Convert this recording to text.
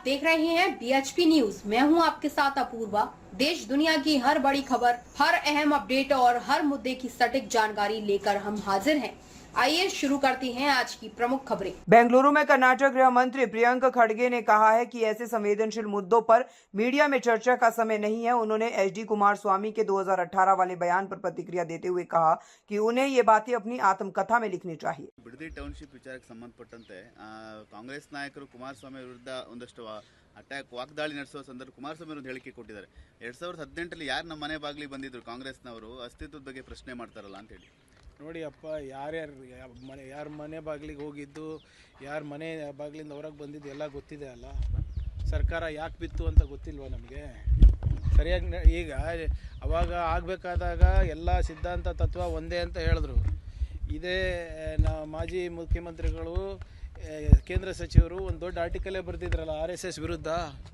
देख रहे हैं BHP न्यूज। मैं हूं आपके साथ अपूर्वा। देश दुनिया की हर बड़ी खबर, हर अहम अपडेट और हर मुद्दे की सटीक जानकारी लेकर हम हाजिर हैं। आइए शुरू करते हैं आज की प्रमुख खबरें। बेंगलुरु में कर्नाटक गृह मंत्री प्रियंक खड़गे ने कहा है कि ऐसे संवेदनशील मुद्दों पर मीडिया में चर्चा का समय नहीं है। उन्होंने HD कुमारस्वामी के 2018 वाले बयान पर प्रतिक्रिया देते हुए कहा कि उन्हें ये बातें अपनी आत्मकथा में लिखनी चाहिए। ಬಿಡದಿ ಟೌನ್ಶಿಪ್ ವಿಚಾರಕ್ಕೆ ಸಂಬಂಧಪಟ್ಟಂತೆ ಕಾಂಗ್ರೆಸ್ ನಾಯಕರು ಕುಮಾರಸ್ವಾಮಿ ವಿರುದ್ಧ ಒಂದಷ್ಟು ಅಟ್ಯಾಕ್ ವಾಗ್ದಾಳಿ ನಡೆಸುವ ಸಂದರ್ಭ ಕುಮಾರಸ್ವಾಮಿ ಒಂದು ಹೇಳಿಕೆ ಕೊಟ್ಟಿದ್ದಾರೆ. 2018 ಯಾರು ನಮ್ಮ ಮನೆ ಬಾಗಿಲಿಗೆ ಬಂದಿದ್ರು ಕಾಂಗ್ರೆಸ್ನವರು ಅಸ್ತಿತ್ವದ ಬಗ್ಗೆ ಪ್ರಶ್ನೆ ಮಾಡ್ತಾರಲ್ಲ ಅಂತ ಹೇಳಿ. ನೋಡಿ ಅಪ್ಪ, ಯಾರ ಮನೆ ಬಾಗಿಲಿಗೆ ಹೋಗಿದ್ದು, ಯಾರ ಮನೆ ಬಾಗಿಲಿಂದ ಹೊರಗೆ ಬಂದಿದ್ದು ಎಲ್ಲ ಗೊತ್ತಿದೆ ಅಲ್ಲ. ಸರ್ಕಾರ ಯಾಕೆ ಬಿತ್ತು ಅಂತ ಗೊತ್ತಿಲ್ವಾ ನಮಗೆ? ಸರಿಯಾಗಿ ಈಗ ಅವಾಗ ಆಗಬೇಕಾದಾಗ ಎಲ್ಲ ಸಿದ್ಧಾಂತ ತತ್ವ ಒಂದೇ ಅಂತ ಹೇಳಿದ್ರು. ಇದೇ ಮಾಜಿ ಮುಖ್ಯಮಂತ್ರಿಗಳು, ಕೇಂದ್ರ ಸಚಿವರು ಒಂದು ದೊಡ್ಡ ಆರ್ಟಿಕಲೇ ಬರೆದಿದ್ರಲ್ಲ RSS ವಿರುದ್ಧ.